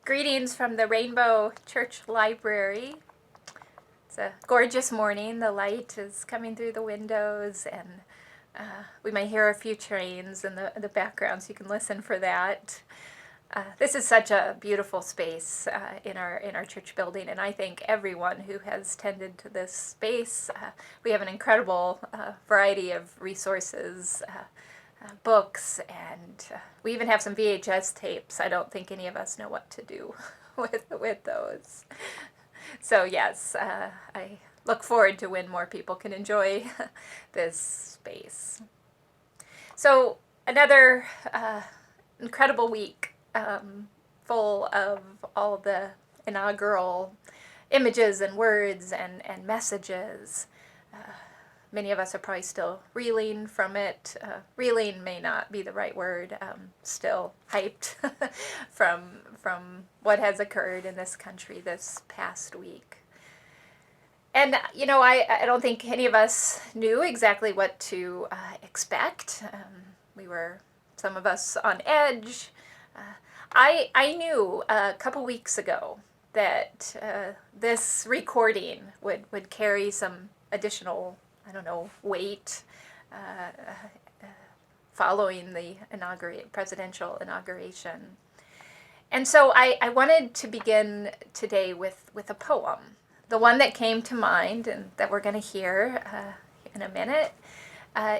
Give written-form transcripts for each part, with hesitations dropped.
Greetings from the Rainbow Church Library. It's a gorgeous morning. The light is coming through the windows, and we might hear a few trains in the background, so you can listen for that. This is such a beautiful space in our church building, and I thank everyone who has tended to this space. We have an incredible variety of resources, books, and we even have some VHS tapes. I don't think any of us know what to do with those. So yes, I look forward to when more people can enjoy this space. So another incredible week, full of all the inaugural images and words and messages. Many of us are probably still reeling from it. Reeling may not be the right word. Still hyped from what has occurred in this country this past week. And, you know, I don't think any of us knew exactly what to expect. We were, some of us, on edge. I knew a couple weeks ago that this recording would carry some additional, I don't know, weight following the presidential inauguration. And so I wanted to begin today with a poem. The one that came to mind and that we're going to hear in a minute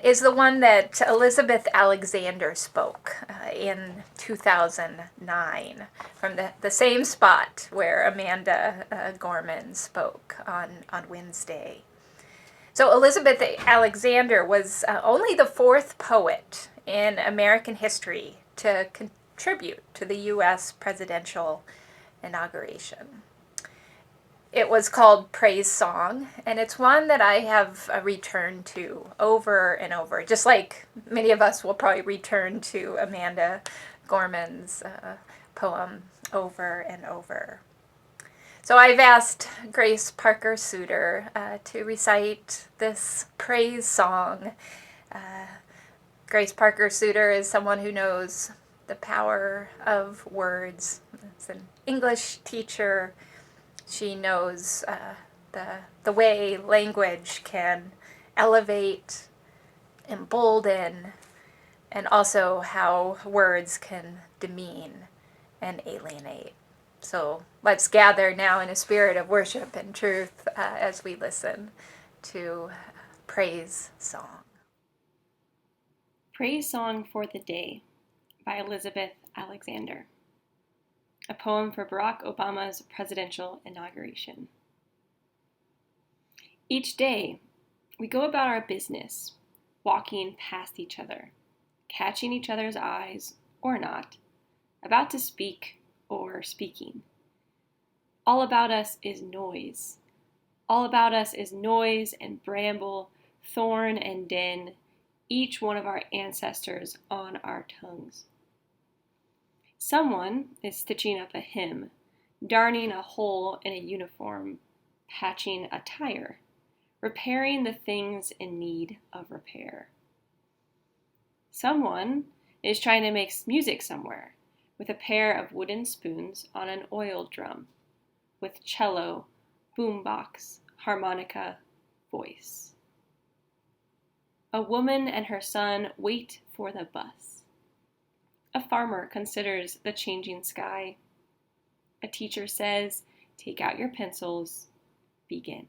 is the one that Elizabeth Alexander spoke in 2009 from the same spot where Amanda Gorman spoke on Wednesday. So Elizabeth Alexander was only the fourth poet in American history to contribute to the U.S. presidential inauguration. It was called Praise Song, and it's one that I have returned to over and over, just like many of us will probably return to Amanda Gorman's poem over and over. So I've asked Grace Parker Sutter to recite this praise song. Grace Parker Sutter is someone who knows the power of words. It's an English teacher. She knows the way language can elevate, embolden, and also how words can demean and alienate. So let's gather now in a spirit of worship and truth as we listen to Praise Song. Praise Song for the Day by Elizabeth Alexander. A poem for Barack Obama's presidential inauguration. Each day, we go about our business, walking past each other, catching each other's eyes or not, about to speak or speaking. All about us is noise. All about us is noise and bramble, thorn and din, each one of our ancestors on our tongues. Someone is stitching up a hymn, darning a hole in a uniform, patching a tire, repairing the things in need of repair. Someone is trying to make music somewhere, with a pair of wooden spoons on an oil drum, with cello, boombox, harmonica, voice. A woman and her son wait for the bus. A farmer considers the changing sky. A teacher says, "Take out your pencils, begin."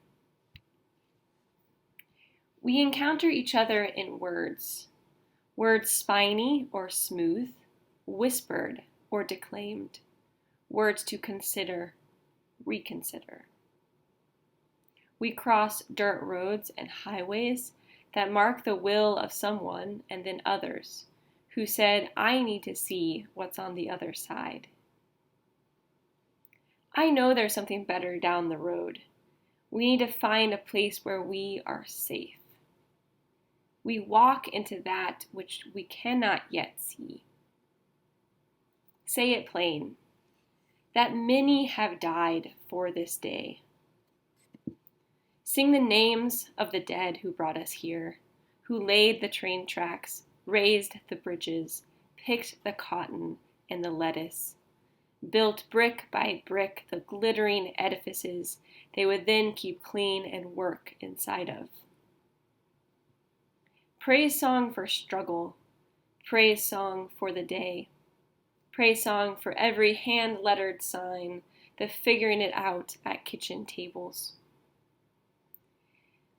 We encounter each other in words spiny or smooth, whispered or declaimed, words to consider, reconsider. We cross dirt roads and highways that mark the will of someone and then others who said, "I need to see what's on the other side." I know there's something better down the road. We need to find a place where we are safe. We walk into that which we cannot yet see. Say it plain, that many have died for this day. Sing the names of the dead who brought us here, who laid the train tracks, raised the bridges, picked the cotton and the lettuce, built brick by brick the glittering edifices they would then keep clean and work inside of. Praise song for struggle, praise song for the day, praise song for every hand-lettered sign, the figuring it out at kitchen tables.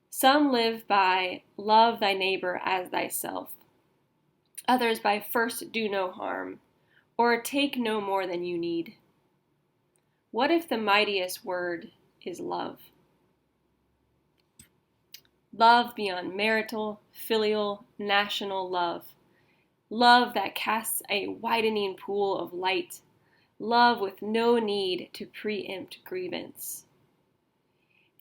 Some live by love thy neighbor as thyself, others by first do no harm, or take no more than you need. What if the mightiest word is love? Love beyond marital, filial, national love. Love that casts a widening pool of light. Love with no need to preempt grievance.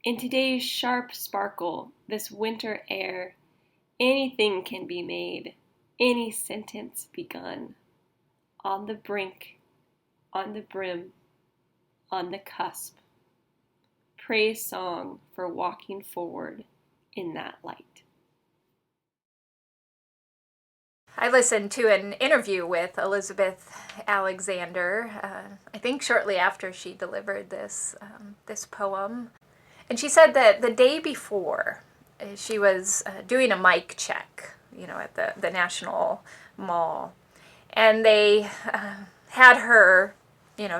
In today's sharp sparkle, this winter air, anything can be made, any sentence begun. On the brink, on the brim, on the cusp. Praise song for walking forward in that light. I listened to an interview with Elizabeth Alexander, I think shortly after she delivered this poem. And she said that the day before, she was doing a mic check, at the National Mall. And they had her,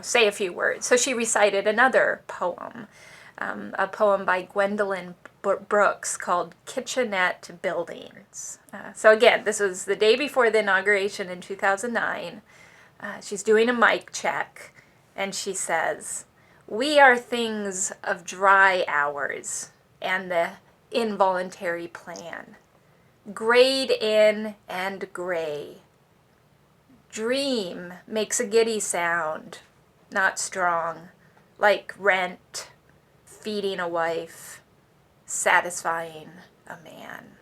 say a few words. So she recited another poem, a poem by Gwendolyn Brooks called Kitchenette Buildings. So again, this was the day before the inauguration in 2009. She's doing a mic check, and she says, "We are things of dry hours and the involuntary plan. Grayed in and gray. Dream makes a giddy sound, not strong, like rent, feeding a wife, satisfying a man."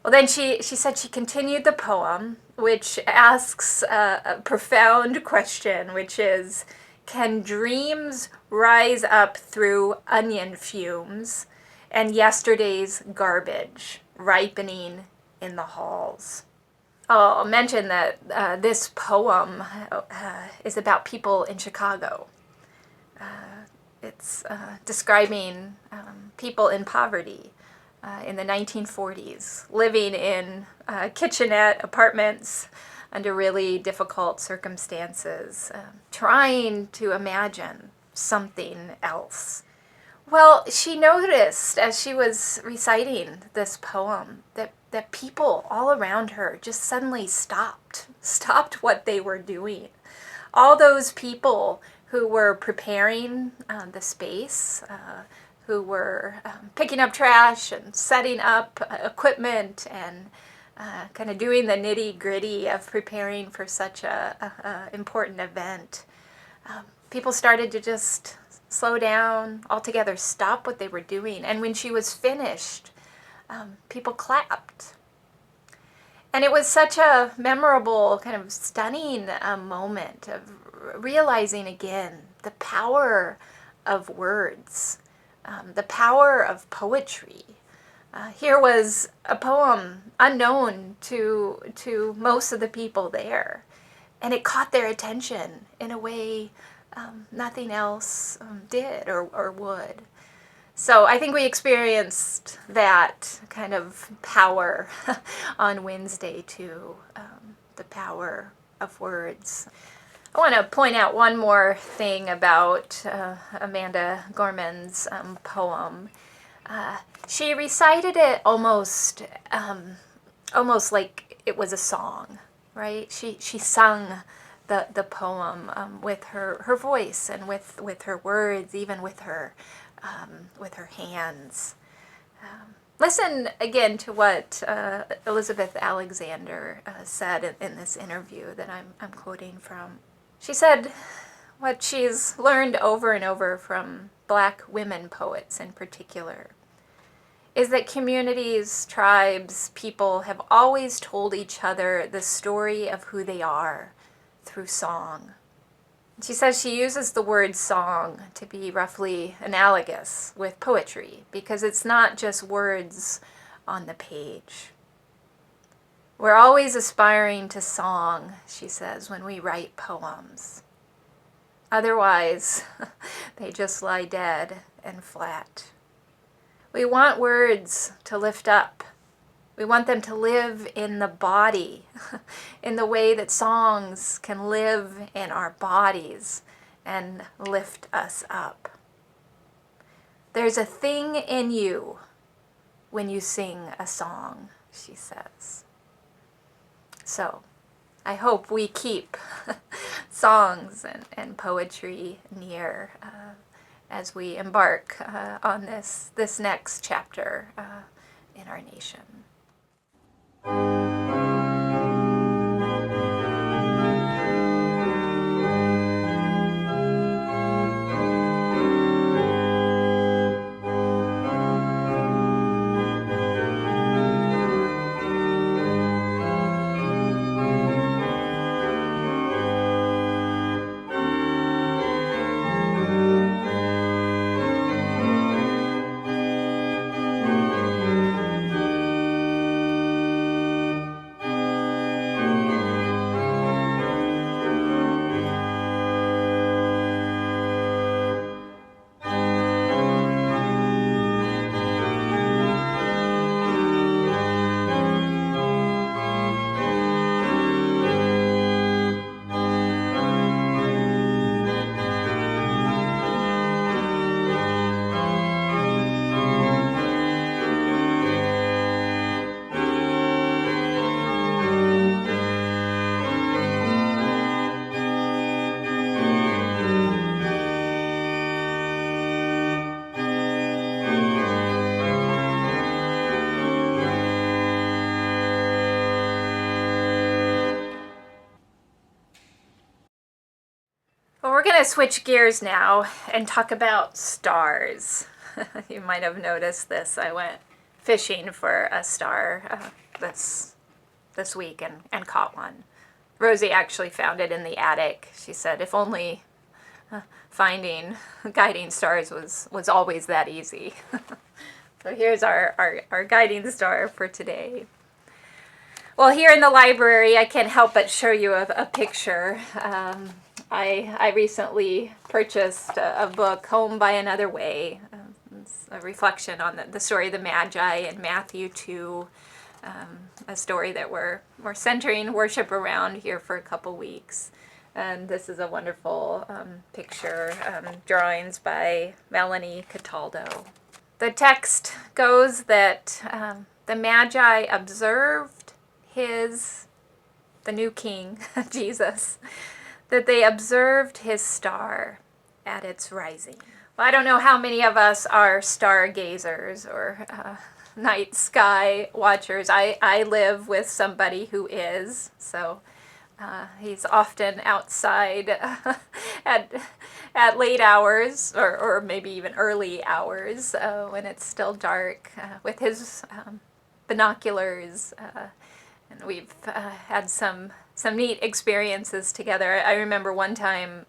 Well, then she said she continued the poem, which asks a profound question, which is, can dreams rise up through onion fumes and yesterday's garbage ripening in the halls? I'll mention that this poem is about people in Chicago. It's describing people in poverty in the 1940s, living in kitchenette apartments under really difficult circumstances, trying to imagine something else. Well, she noticed as she was reciting this poem that people all around her just suddenly stopped what they were doing. All those people who were preparing the space, who were picking up trash and setting up equipment and kind of doing the nitty-gritty of preparing for such a important event. People started to just slow down altogether, stop what they were doing. And when she was finished, people clapped. And it was such a memorable, kind of stunning moment of realizing again the power of words, the power of poetry. Here was a poem unknown to most of the people there, and it caught their attention in a way nothing else did or would. So I think we experienced that kind of power on Wednesday too, the power of words. I want to point out one more thing about Amanda Gorman's poem. She recited it almost like it was a song, right? She sung the poem with her voice and with her words, even with her hands. Listen again to what Elizabeth Alexander said in this interview that I'm quoting from. She said what she's learned over and over from Black women poets in particular is that communities, tribes, people have always told each other the story of who they are through song. She says she uses the word song to be roughly analogous with poetry because it's not just words on the page. We're always aspiring to song, she says, when we write poems. Otherwise, they just lie dead and flat. We want words to lift up. We want them to live in the body, in the way that songs can live in our bodies and lift us up. There's a thing in you when you sing a song, she says. So, I hope we keep songs and poetry near as we embark on this next chapter in our nation. Well, we're going to switch gears now and talk about stars. You might have noticed this. I went fishing for a star this week and caught one. Rosi actually found it in the attic. She said, if only finding guiding stars was always that easy. So here's our guiding star for today. Well, here in the library, I can't help but show you a picture. I recently purchased a book, Home by Another Way. It's a reflection on the story of the Magi in Matthew 2, a story that we're centering worship around here for a couple weeks. And this is a wonderful picture, drawings by Melanie Cataldo. The text goes that the Magi observed the new king, Jesus, that they observed his star at its rising. Well, I don't know how many of us are stargazers or night sky watchers. I live with somebody who is, so he's often outside at late hours or maybe even early hours when it's still dark with his binoculars, and we've had some neat experiences together. I remember one time,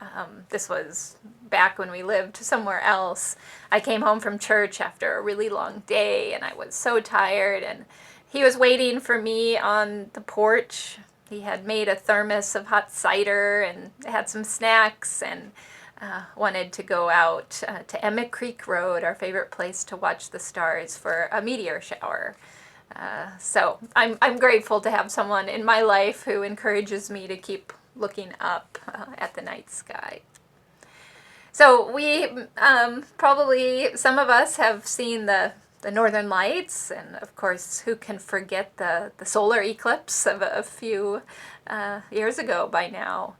this was back when we lived somewhere else, I came home from church after a really long day and I was so tired, and he was waiting for me on the porch. He had made a thermos of hot cider and had some snacks and wanted to go out to Emmett Creek Road, our favorite place to watch the stars, for a meteor shower. So I'm grateful to have someone in my life who encourages me to keep looking up at the night sky. So we probably, some of us have seen the Northern Lights, and of course, who can forget the solar eclipse of a few years ago by now.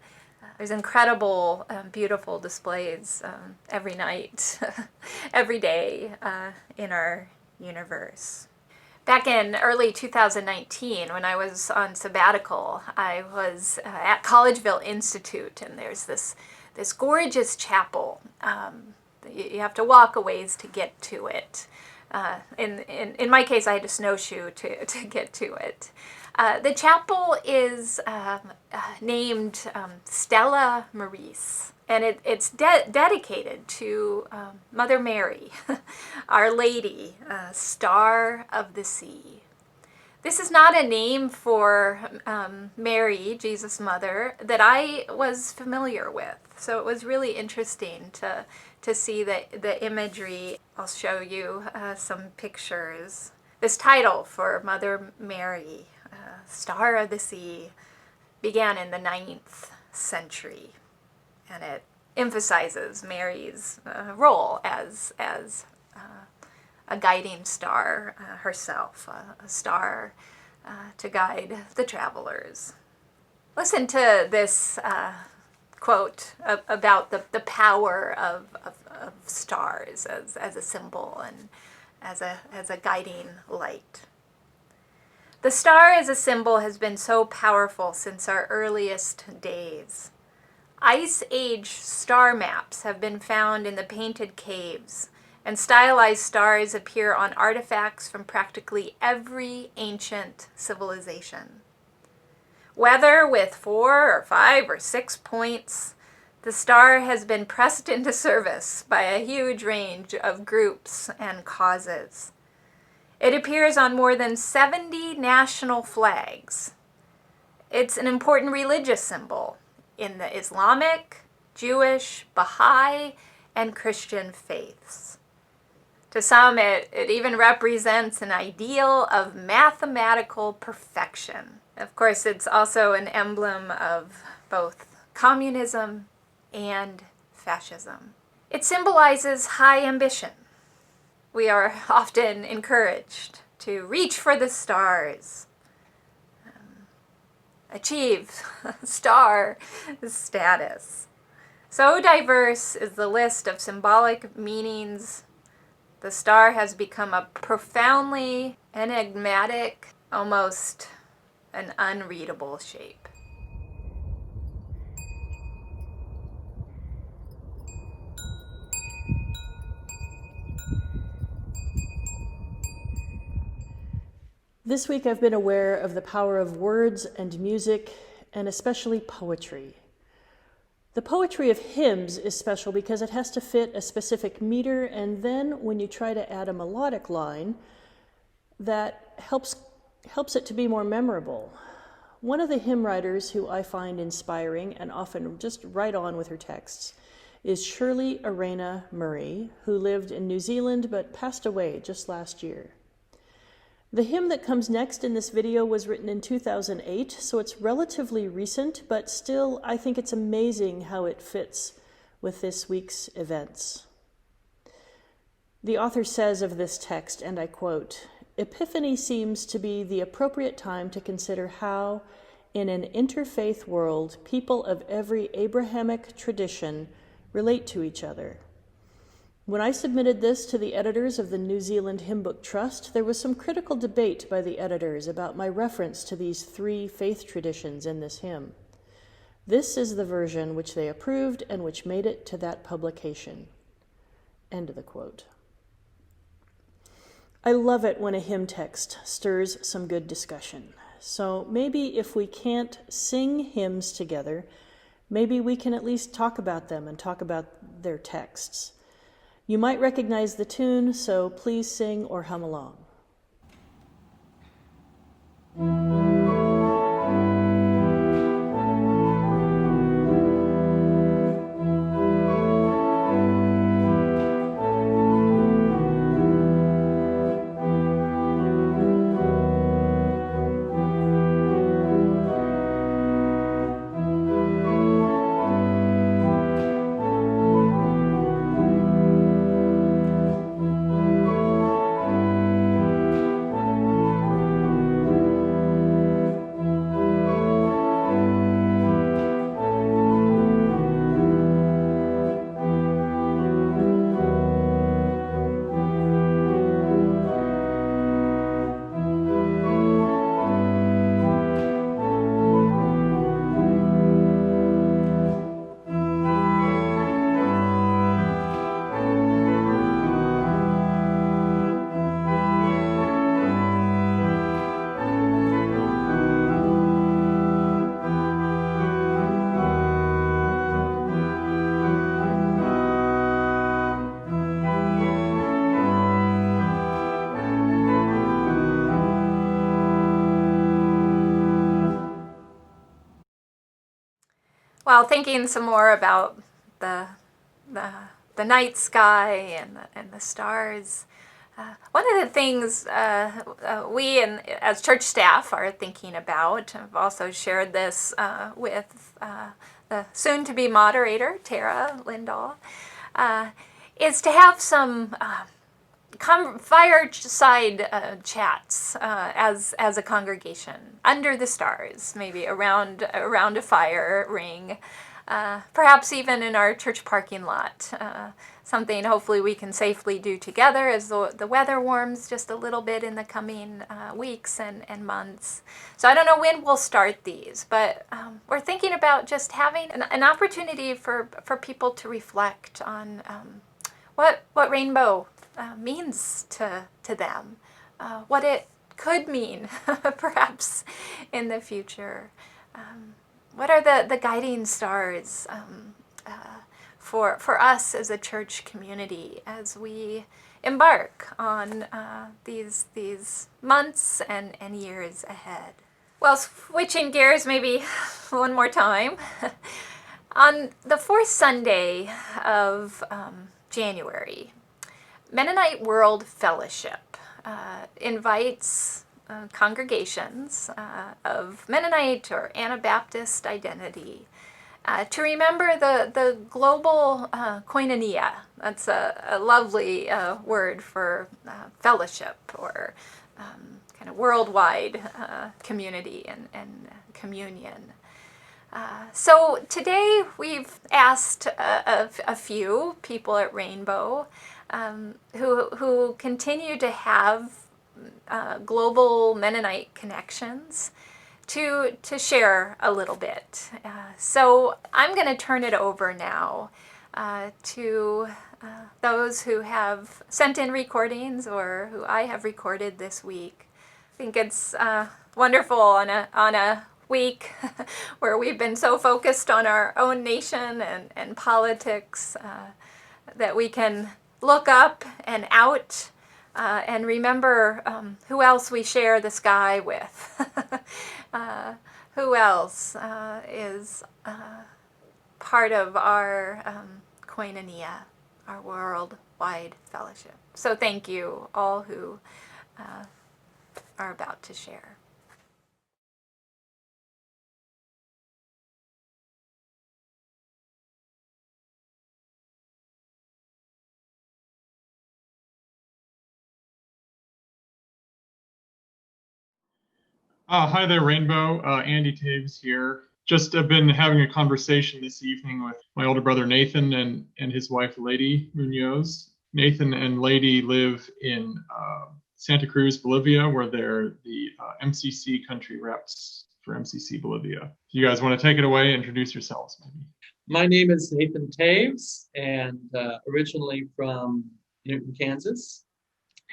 There's incredible, beautiful displays every night, every day in our universe. Back in early 2019, when I was on sabbatical, I was at Collegeville Institute, and there's this gorgeous chapel. You have to walk a ways to get to it. In my case, I had to snowshoe to get to it. The chapel is named Stella Maris, and it's dedicated to Mother Mary, Our Lady, Star of the Sea. This is not a name for Mary, Jesus' mother, that I was familiar with. So it was really interesting to see the imagery. I'll show you some pictures. This title for Mother Mary, Star of the Sea, began in the 9th century, and it emphasizes Mary's role as a guiding star herself, a star to guide the travelers. Listen to this quote about the power of stars as a symbol and as a guiding light. The star as a symbol has been so powerful since our earliest days. Ice Age star maps have been found in the painted caves, and stylized stars appear on artifacts from practically every ancient civilization. Whether with 4 or 5 or 6 points, the star has been pressed into service by a huge range of groups and causes. It appears on more than 70 national flags. It's an important religious symbol in the Islamic, Jewish, Baha'i, and Christian faiths. To some, it even represents an ideal of mathematical perfection. Of course, it's also an emblem of both communism and fascism. It symbolizes high ambition. We are often encouraged to reach for the stars, achieve star status. So diverse is the list of symbolic meanings. The star has become a profoundly enigmatic, almost an unreadable shape. This week I've been aware of the power of words and music, and especially poetry. The poetry of hymns is special because it has to fit a specific meter, and then when you try to add a melodic line, that helps it to be more memorable. One of the hymn writers who I find inspiring and often just right on with her texts is Shirley Arena Murray, who lived in New Zealand but passed away just last year. The hymn that comes next in this video was written in 2008, so it's relatively recent, but still I think it's amazing how it fits with this week's events. The author says of this text, and I quote, "Epiphany seems to be the appropriate time to consider how, in an interfaith world, people of every Abrahamic tradition relate to each other. When I submitted this to the editors of the New Zealand Hymn Book Trust, there was some critical debate by the editors about my reference to these 3 faith traditions in this hymn. This is the version which they approved and which made it to that publication." End of the quote. I love it when a hymn text stirs some good discussion. So maybe if we can't sing hymns together, maybe we can at least talk about them and talk about their texts. You might recognize the tune, so please sing or hum along. while thinking some more about the the night sky and the stars, one of the things we as church staff are thinking about, I've also shared this with the soon-to-be moderator, Tara Lindahl, is to have some fireside chats as a congregation under the stars, maybe around a fire ring, perhaps even in our church parking lot. Something hopefully we can safely do together as the weather warms just a little bit in the coming weeks and months. So I don't know when we'll start these, but we're thinking about just having an opportunity for people to reflect on what rainbow means to them, what it could mean perhaps in the future. What are the guiding stars for us as a church community as we embark on these months and years ahead? Well, switching gears maybe one more time. On the fourth Sunday of January, Mennonite World Fellowship invites congregations of Mennonite or Anabaptist identity to remember the global koinonia. That's a lovely word for fellowship or kind of worldwide community and communion. So today we've asked a few people at Rainbow who continue to have global Mennonite connections to share a little bit. So I'm going to turn it over now to those who have sent in recordings or who I have recorded this week. I think it's wonderful on a week where we've been so focused on our own nation and politics that we can look up and out and remember who else we share the sky with. Who else is part of our koinonia, our worldwide fellowship. So thank you all who are about to share. Hi there, Rainbow. Andy Toews here. Just have been having a conversation this evening with my older brother Nathan and his wife Leidy Munoz. Nathan and Leidy live in Santa Cruz, Bolivia, where they're the MCC country reps for MCC Bolivia. You guys want to take it away? Introduce yourselves, maybe. My name is Nathan Toews, and originally from Newton, Kansas.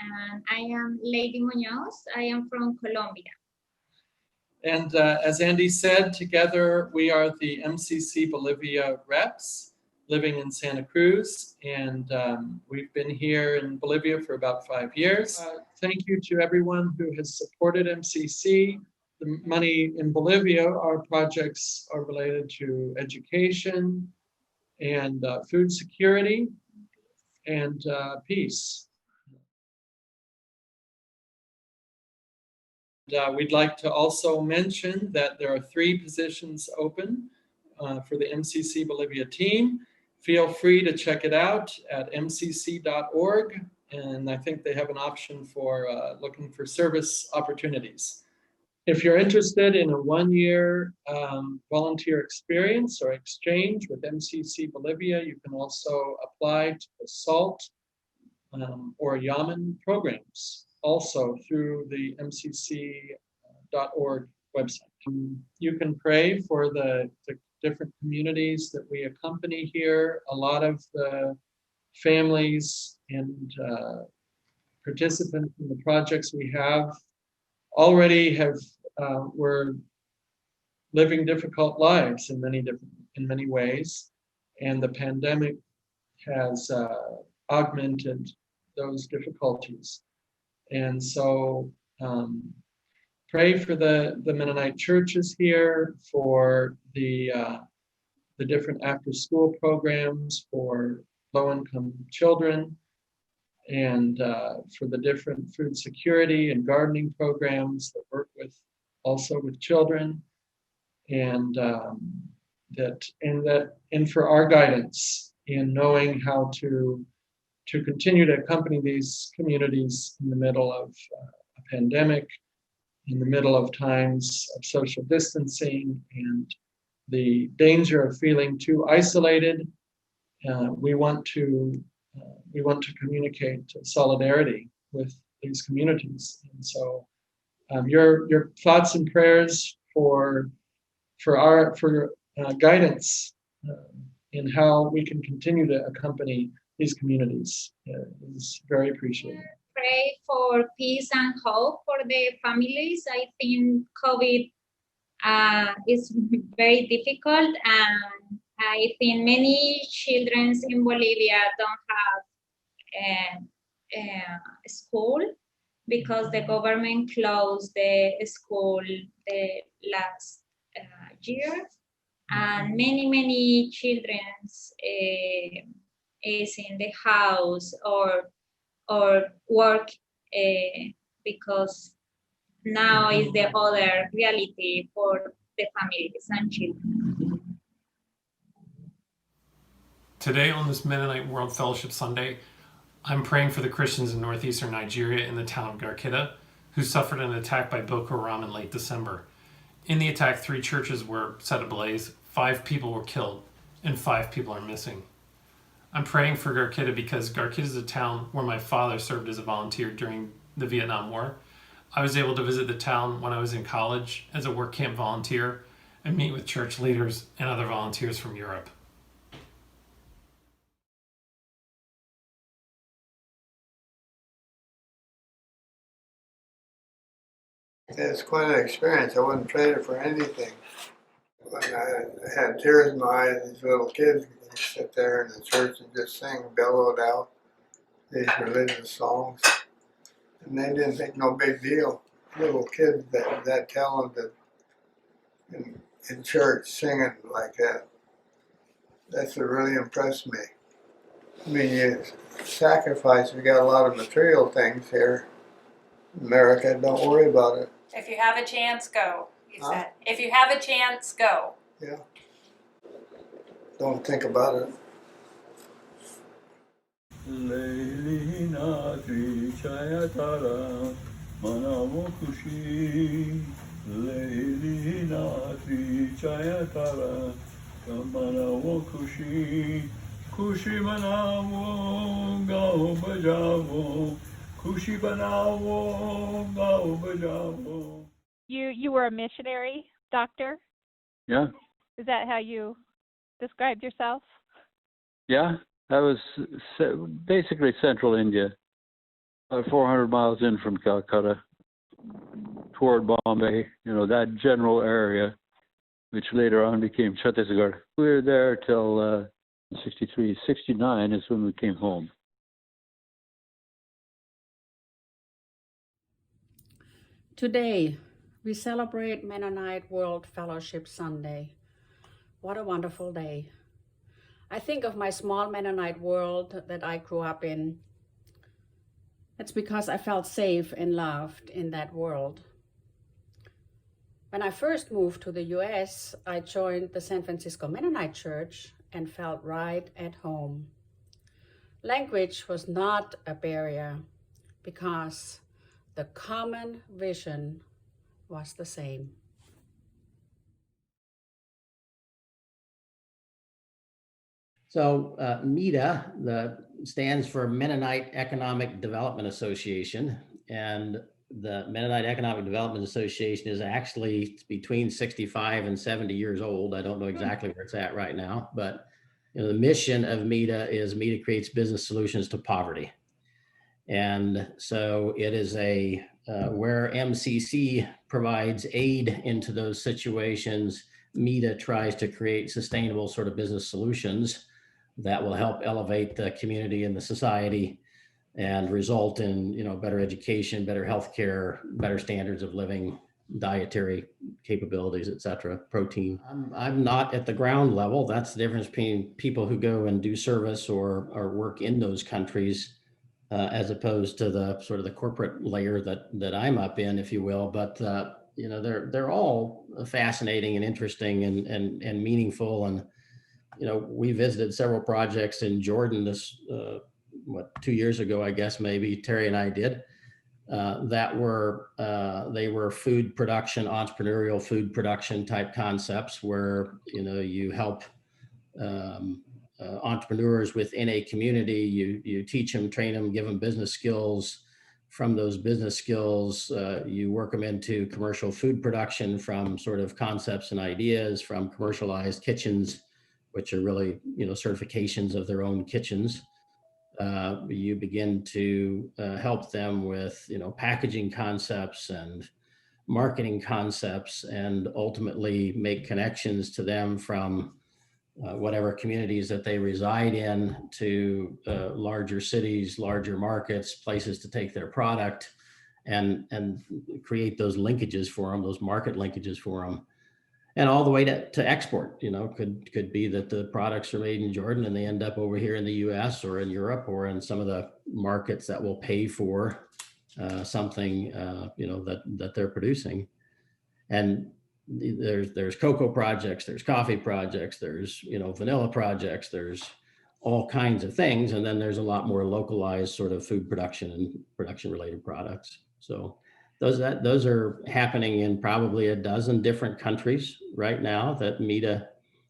And I am Leidy Munoz. I am from Colombia. And as Andy said, together we are the MCC Bolivia reps living in Santa Cruz. And we've been here in Bolivia for about 5 years. Thank you to everyone who has supported MCC. The money in Bolivia, our projects are related to education and food security and peace. We'd like to also mention that there are 3 positions open for the MCC Bolivia team. Feel free to check it out at mcc.org, and I think they have an option for looking for service opportunities. If you're interested in a 1-year volunteer experience or exchange with MCC Bolivia, you can also apply to the SALT or Yamen programs, also through the mcc.org website. You can pray for the different communities that we accompany here. A lot of the families and participants in the projects we have already were living difficult lives in many ways, and the pandemic has augmented those difficulties. And so pray for the Mennonite churches here, for the the different after-school programs for low-income children, and for the different food security and gardening programs that work also with children, and for our guidance in knowing how to continue to accompany these communities in the middle of a pandemic, in the middle of times of social distancing and the danger of feeling too isolated. We want to communicate solidarity with these communities, and so your thoughts and prayers for guidance in how we can continue to accompany these communities is very appreciated. Pray for peace and hope for the families. I think COVID is very difficult, and I think many children in Bolivia don't have school because the government closed the school the last year, and many children is in the house or work because now is the other reality for the families and children. Today on this Mennonite World Fellowship Sunday, I'm praying for the Christians in northeastern Nigeria in the town of Garkida, who suffered an attack by Boko Haram in late December. In the attack, 3 churches were set ablaze, 5 people were killed, and 5 people are missing. I'm praying for Garkida because Garkida is a town where my father served as a volunteer during the Vietnam War. I was able to visit the town when I was in college as a work camp volunteer and meet with church leaders and other volunteers from Europe. It's quite an experience. I wouldn't trade it for anything. When I had tears in my eyes, these little kids would sit there in the church and just sing, bellowed out these religious songs. And they didn't think no big deal. Little kids that talented in church singing like that. That's what really impressed me. I mean, you sacrifice, we got a lot of material things here. America, don't worry about it. If you have a chance, go, you said. If you have a chance, go. Yeah. Don't think about it. Leidy natri chayatara manamo kushi. Leidy natri chayatara manamo kushi. Kushi manamo gao bajavo. Kushi banavo gao bajavo. You were a missionary, doctor? Yeah. Is that how you described yourself? Yeah, that was basically central India, about 400 miles in from Calcutta, toward Bombay, that general area, which later on became Chhattisgarh. We were there till 63, 69 is when we came home. Today, we celebrate Mennonite World Fellowship Sunday. What a wonderful day. I think of my small Mennonite world that I grew up in. That's because I felt safe and loved in that world. When I first moved to the US, I joined the San Francisco Mennonite Church and felt right at home. Language was not a barrier because the common vision was the same. So MEDA stands for Mennonite Economic Development Association, and the Mennonite Economic Development Association is actually between 65 and 70 years old. I don't know exactly where it's at right now, but the mission of MEDA is MEDA creates business solutions to poverty. And so it is where MCC provides aid into those situations, MEDA tries to create sustainable sort of business solutions that will help elevate the community and the society and result in, better education, better healthcare, better standards of living, dietary capabilities, et cetera, protein. I'm not at the ground level. That's the difference between people who go and do service or work in those countries, as opposed to the sort of the corporate layer that I'm up in, if you will. But they're all fascinating and interesting and meaningful. And we visited several projects in Jordan 2 years ago, I guess maybe Terry and I did. They were food production, entrepreneurial food production type concepts where you help entrepreneurs within a community. You teach them, train them, give them business skills. From those business skills, you work them into commercial food production from sort of concepts and ideas, from commercialized kitchens, which are really certifications of their own kitchens. You begin to help them with packaging concepts and marketing concepts, and ultimately make connections to them from whatever communities that they reside in to larger cities, larger markets, places to take their product, and create those linkages for them, those market linkages for them. And all the way to export, could be that the products are made in Jordan and they end up over here in the US or in Europe or in some of the markets that will pay for something, that they're producing. And there's cocoa projects, there's coffee projects, there's, vanilla projects, there's all kinds of things. And then there's a lot more localized sort of food production and production related products. So those are happening in probably a dozen different countries right now that MEDA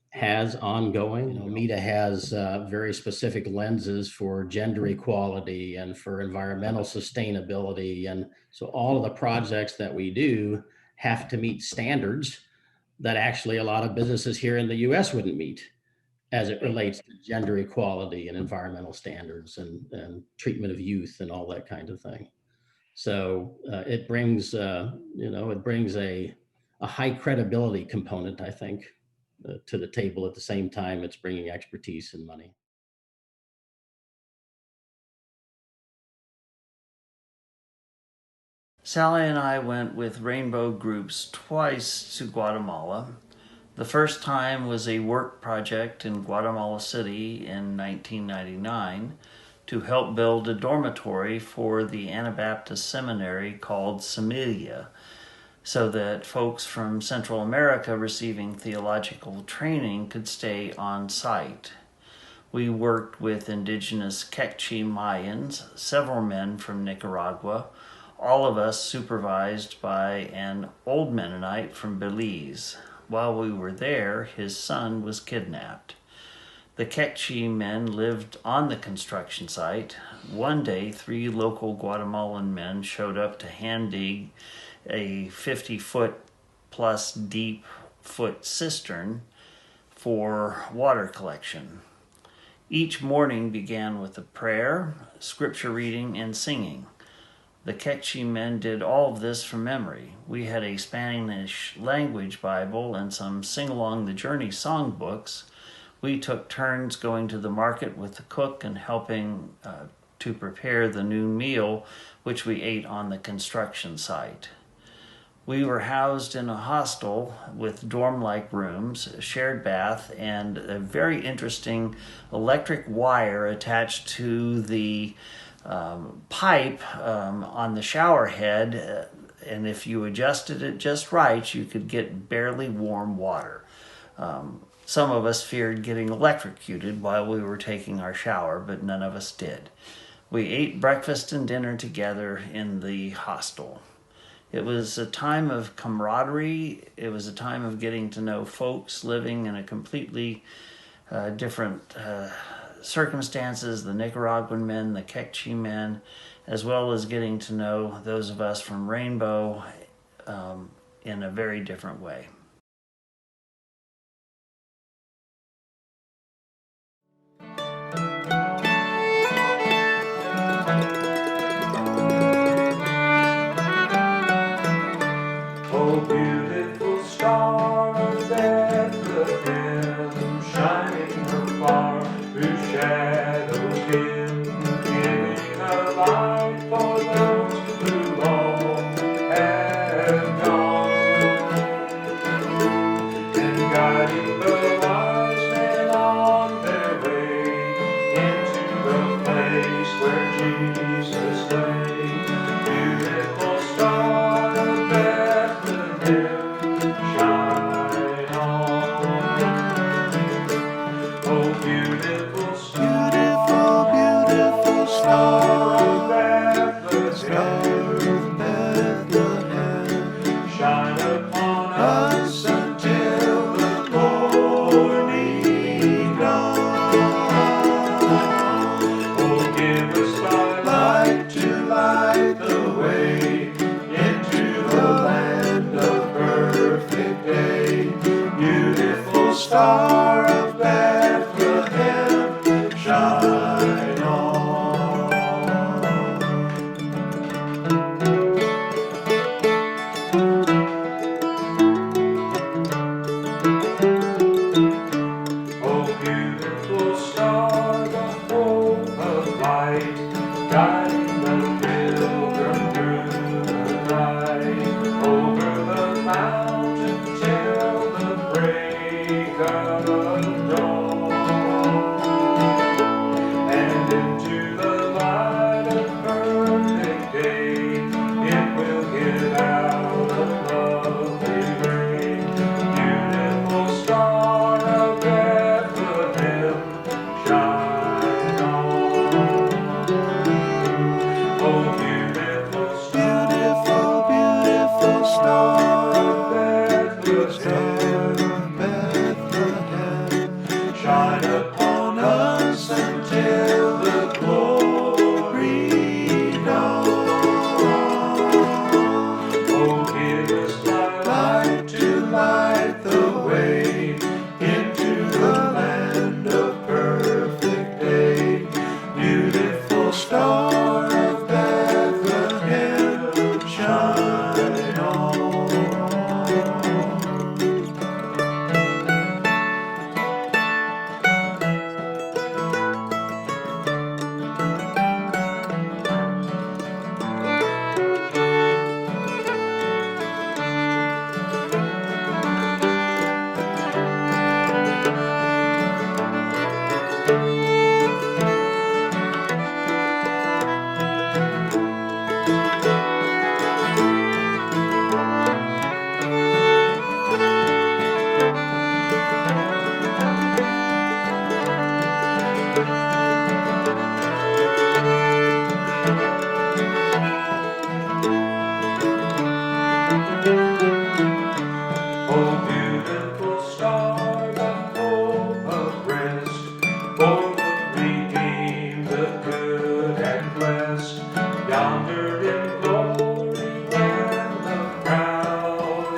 has ongoing. MEDA has very specific lenses for gender equality and for environmental sustainability. And so all of the projects that we do have to meet standards that actually a lot of businesses here in the US wouldn't meet as it relates to gender equality and environmental standards and treatment of youth and all that kind of thing. So it brings a high credibility component, I think, to the table. At the same time, it's bringing expertise and money. Sally and I went with Rainbow Groups twice to Guatemala. The first time was a work project in Guatemala City in 1999 to help build a dormitory for the Anabaptist seminary called Semilla, so that folks from Central America receiving theological training could stay on site. We worked with indigenous Quechua Mayans, several men from Nicaragua, all of us supervised by an old Mennonite from Belize. While we were there, his son was kidnapped. The Quechua men lived on the construction site. One day, 3 local Guatemalan men showed up to hand dig a 50-foot plus deep foot cistern for water collection. Each morning began with a prayer, scripture reading, and singing. The Quechua men did all of this from memory. We had a Spanish language Bible and some Sing Along the Journey songbooks. We took turns going to the market with the cook and helping to prepare the noon meal, which we ate on the construction site. We were housed in a hostel with dorm-like rooms, a shared bath, and a very interesting electric wire attached to the pipe on the shower head, and if you adjusted it just right, you could get barely warm water. Some of us feared getting electrocuted while we were taking our shower, but none of us did. We ate breakfast and dinner together in the hostel. It was a time of camaraderie. It was a time of getting to know folks living in a completely different circumstances, the Nicaraguan men, the Quechua men, as well as getting to know those of us from Rainbow in a very different way. Oh, beautiful star of Bethlehem, shining afar, whose shadows dim, giving a light for those who long have gone. star of Bethlehem, shine on. Oh, beautiful star, the hope of light, guiding the pilgrim through the night, over the mountain till the break of dawn, and into the light of perfect day, it will give out a lovely ray. Beautiful star of Bethlehem, shine on. Oh, beautiful star of Bethlehem, shine upon us until the glory dawn. Oh, give us thy light to light the way into the land of perfect day. Beautiful star of Bethlehem, shine on. Oh, beautiful star, the hope of rest, for the redeemed, the good and blessed, yonder in glory when the crown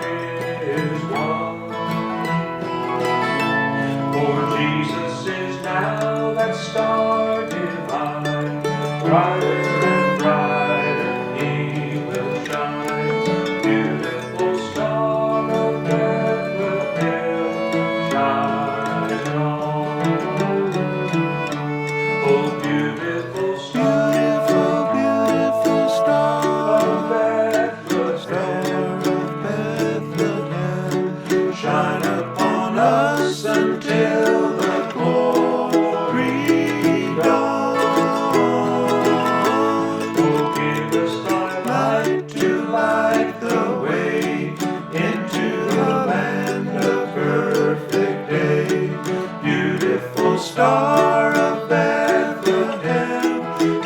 is won. For Jesus is now that star divine, brighter and brighter he will shine. Beautiful star of Bethlehem, shine on. Oh, beautiful star of Bethlehem, shine upon us until the glory dawn. Oh, give us thy light to light the way into the land of perfect day. Beautiful star of Bethlehem,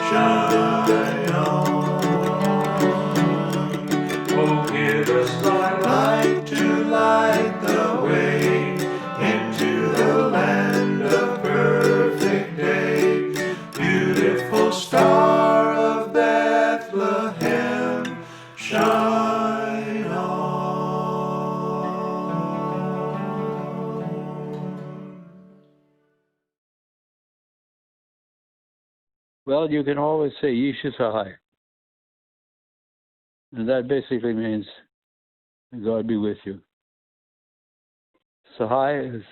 shine on. Oh, give us thy light to light the way into the land of perfect day. Beautiful star of Bethlehem, shine on. Well, you can always say Yeshu Sahai. And that basically means God be with you. Sahai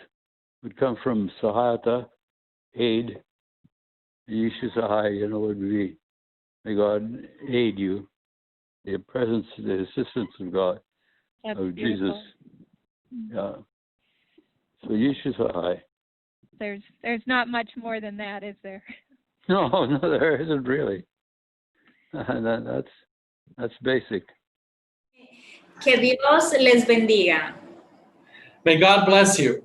would come from Sahayata, aid. Yeshu Sahai, would be, may God aid you. The presence, the assistance of God, That's of beautiful. Jesus. Yeah. So Yeshu Sahai. There's not much more than that, is there? No, there isn't really. That's basic. Que Dios les bendiga. May God bless you.